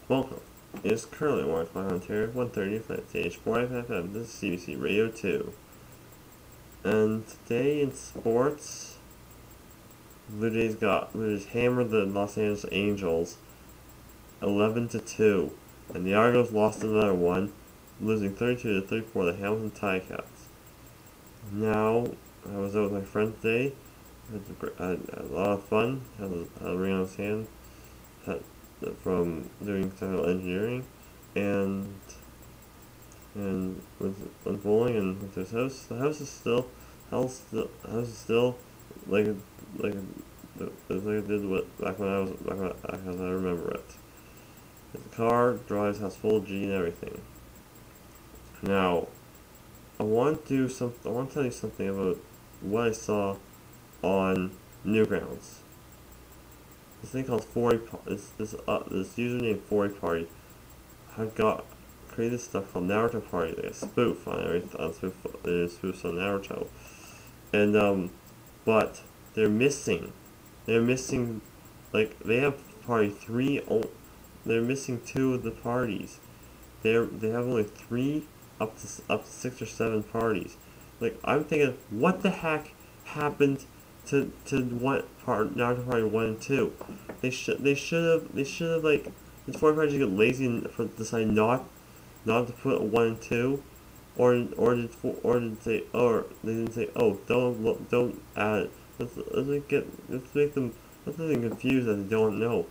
Welcome. It is currently 1 o'clock in Ontario, 1:30 at stage 45 FM. This is CBC Radio 2. And today in sports, Blue Jays hammered the Los Angeles Angels 11-2. And the Argos lost another one, losing 32-34 to the Hamilton Ticats. Now, I was out with my friend today. Had a lot of fun. Had a ring on his hand. From doing civil engineering, and went bowling and went to his house. The house is still like like it did back as I remember it. The car drives, has full G and everything. Now, I want to tell you something about what I saw on Newgrounds. This thing called this username 40 Party had created stuff called Naruto Party, like a spoof on everything, spoofs on Naruto, and but they're missing, like they have party 3. They're missing 2 of the parties. They have only 3 up to 6 or 7 parties. Like, I'm thinking, what the heck happened to Naruto Party 1 and 2. They should have like, the 4 parties get lazy and decide not to put 1 and 2, or did they didn't say, oh, don't add it. Let's make them confused that they don't know.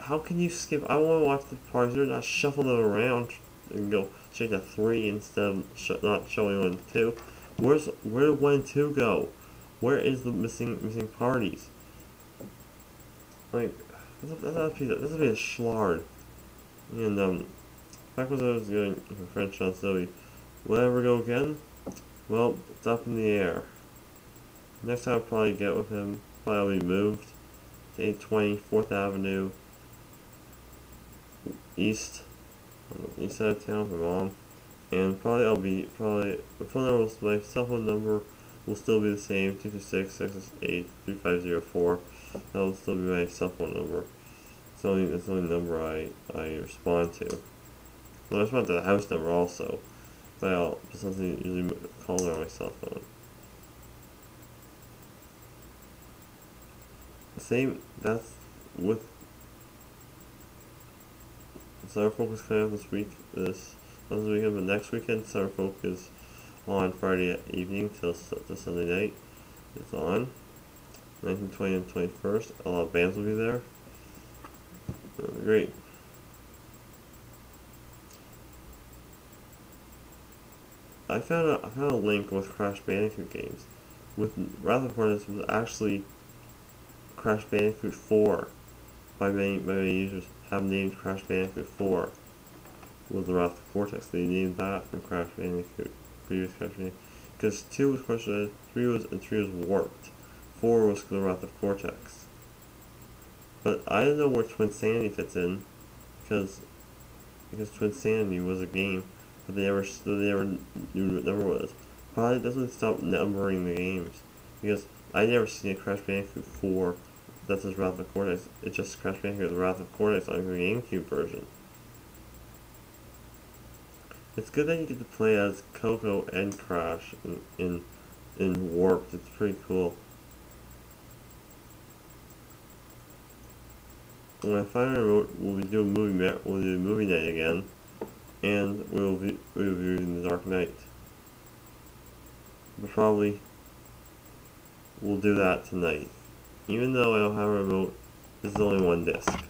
How can you skip? I want to watch the parties. They're not shuffle them around and go straight to 3 instead of not showing 1 and 2. Where did 1 and 2 go? Where is the missing parties? Like, this would be a schlard. And back when I was going my friend Sean Stobee, will I ever go again? Well, it's up in the air. Next time I'll probably get with him, probably will be moved to 820 4th Avenue East, on the east side of town with my mom. And my cell phone number will still be the same, 226-668-3504. That will still be my cell phone number. It's the only number I respond to. Well, I respond to the house number also, but I'll something usually call it on my cell phone. That's with Summer Focus coming up this weekend, but next weekend Summer Focus on Friday evening till Sunday night. It's on 19th, 20th, and 21st. A lot of bands will be there. Great. I found a link with Crash Bandicoot games. With rather important, this was actually Crash Bandicoot 4. By many users have named Crash Bandicoot 4 with the Wrath of Cortex. They named that from Crash Bandicoot, previous Crash Bandicoot, because 2 was questioned, 3 was warped, 4 was the Wrath of Cortex. But I don't know where Twin Sanity fits in, because Twin Sanity was a game, but they never knew what number it was. Probably doesn't stop numbering the games, because I never seen a Crash Bandicoot 4 that's his Wrath of Cortex. It's just Crash Bandicoot Wrath of Cortex on the GameCube version. It's good that you get to play as Coco and Crash in Warped. It's pretty cool. When I find a remote, we'll do movie night again, and we'll be reviewing The Dark Knight. But probably we'll do that tonight. Even though I don't have a remote, this is only 1 disc.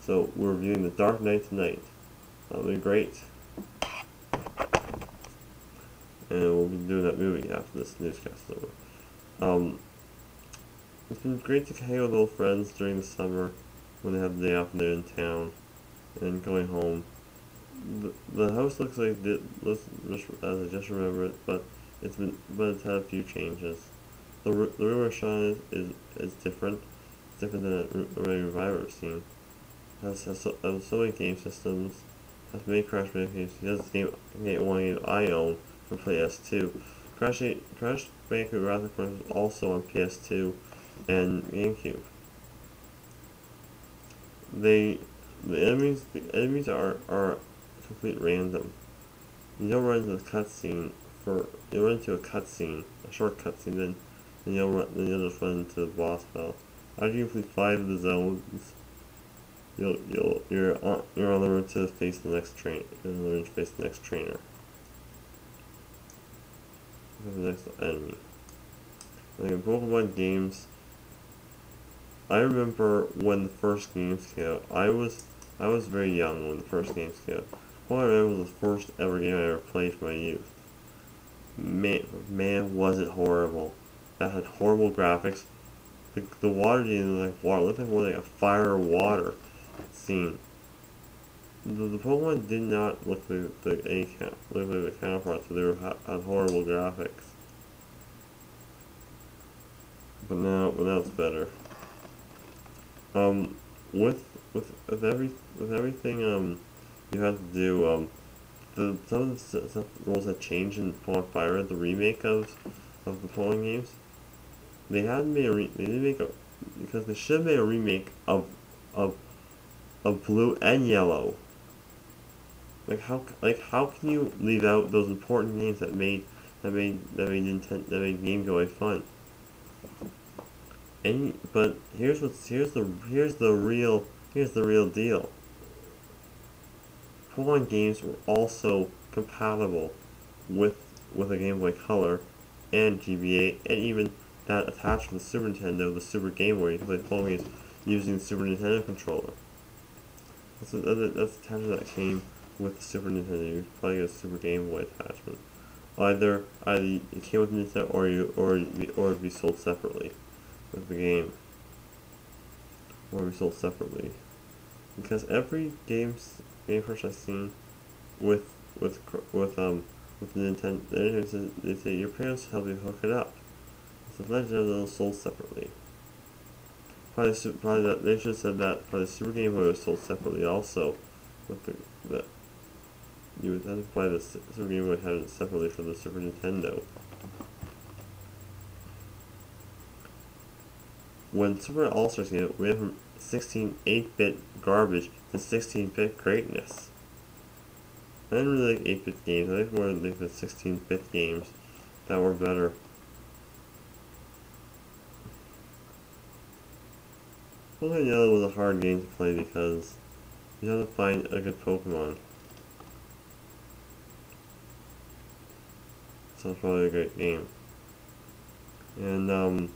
So we're reviewing The Dark Knight tonight. That'll be great. And we'll be doing that movie after this newscast is over. It's been great to hang with old friends during the summer when they have the day off and they're in town, and going home. The house looks like as I just remember it, but it's had a few changes. The room where Sean is different. It's different than a regular I've ever seen. Has so many game systems. Has many Crash Bandicoot games. He has one game I own for PS2. Crash Bandicoot Wrath of Cortex is also on PS2 and GameCube. the enemies are complete random. You don't run into the cutscene you run into a short cutscene, then you'll just run into the boss battle. After you complete 5 of the zones, you're on the road to face the next trainer. You're on the road to face the next trainer. The next enemy. Like in Pokemon games, I remember when the first games came out. I was very young when the first games came out. All I remember was the first ever game I ever played for my youth. Man, was it horrible. That had horrible graphics. The water didn't look like water. It looked like more like a fire or water scene. The Pokemon did not look like the counterparts, so they had horrible graphics. But now it's better. With everything you have to do some of the rules that changed in Pokemon Fire Red, the remake of the Pokemon games. They hadn't made they didn't make a because they should have made a remake of Blue and Yellow. How can you leave out those important games that made Game Boy fun? But here's the real deal. Pokemon games were also compatible with a Game Boy Color and GBA, and even that attached to the Super Nintendo, the Super Game Boy. You can play Pokemon games using the Super Nintendo controller. That's attachment that came with the Super Nintendo. You probably get a Super Game Boy attachment. Either it came with Nintendo, or it'd be sold separately with the game, or be sold separately. Because every game first I've seen with the Nintendo, they say your parents help you hook it up. So Legend of Zelda sold separately. Probably that they should have said that. Probably the Super Game Boy was sold separately also. You would have to buy the Super Game Boy had it separately for the Super Nintendo. When Super All-Stars came out, we went from 8-bit garbage to 16-bit greatness. I didn't really like 8-bit games. I like more like the 16-bit games that were better. Pokemon Yellow was a hard game to play because you had to find a good Pokemon. So it's probably a great game. And the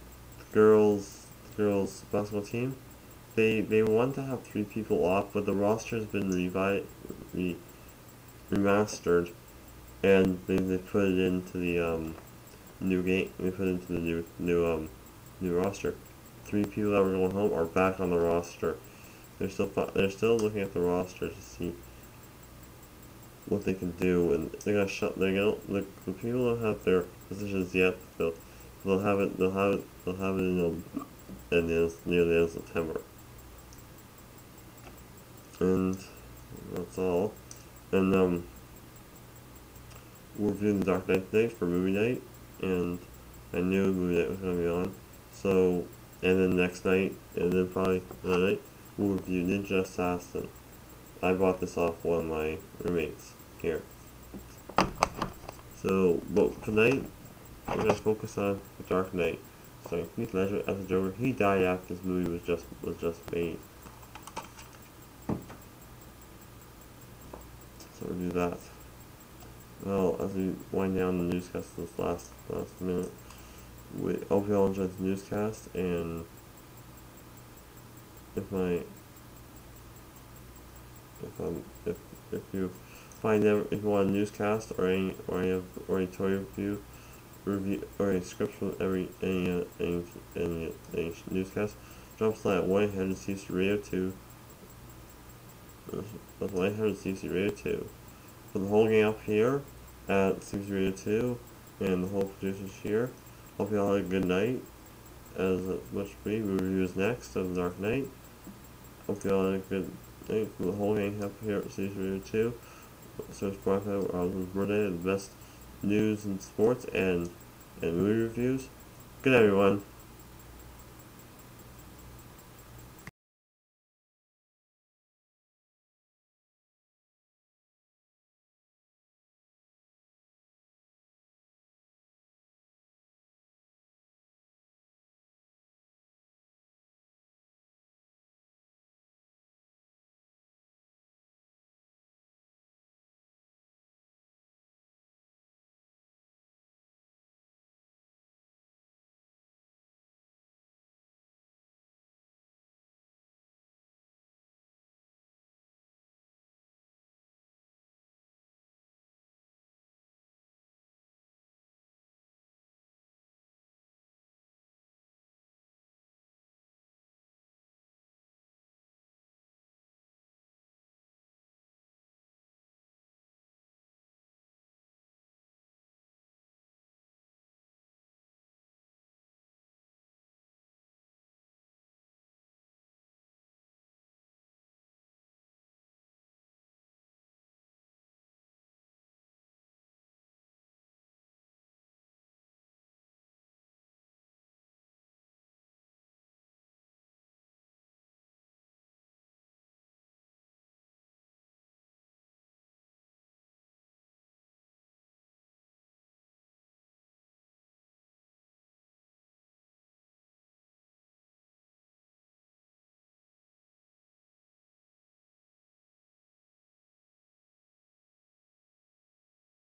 girls basketball team, they want to have 3 people off, but the roster has been remastered, and they put it into the new game. They put it into the new roster. 3 people that were going home are back on the roster. They're still looking at the roster to see what they can do, and the people don't have their positions yet. They'll have it in near the end of September. And that's all. And we're reviewing The Dark Knight today for movie night, and I knew movie night was gonna be on. So, and then next night, and then probably another night, we'll review Ninja Assassin. I bought this off one of my roommates here. So, but tonight we're gonna focus on The Dark Knight. So Heath Ledger as the Joker, he died after this movie was just made. So we'll do that. Well, as we wind down the newscast this last minute, we hope you all enjoyed the newscast, and if you want a newscast or any toy review or any scripts from any newscast, drop us a line at 1-800-CBC Radio 2. That's 1-800-CBC Radio 2. For the whole gang up here at CBC Radio 2 and the whole producers here, hope you all had a good night. As much for me, reviews next of The Dark Knight. Hope you all had a good night. For the whole gang up here at CBC Radio 2. So it's brought out the best news and sports and movie reviews. Good night, everyone.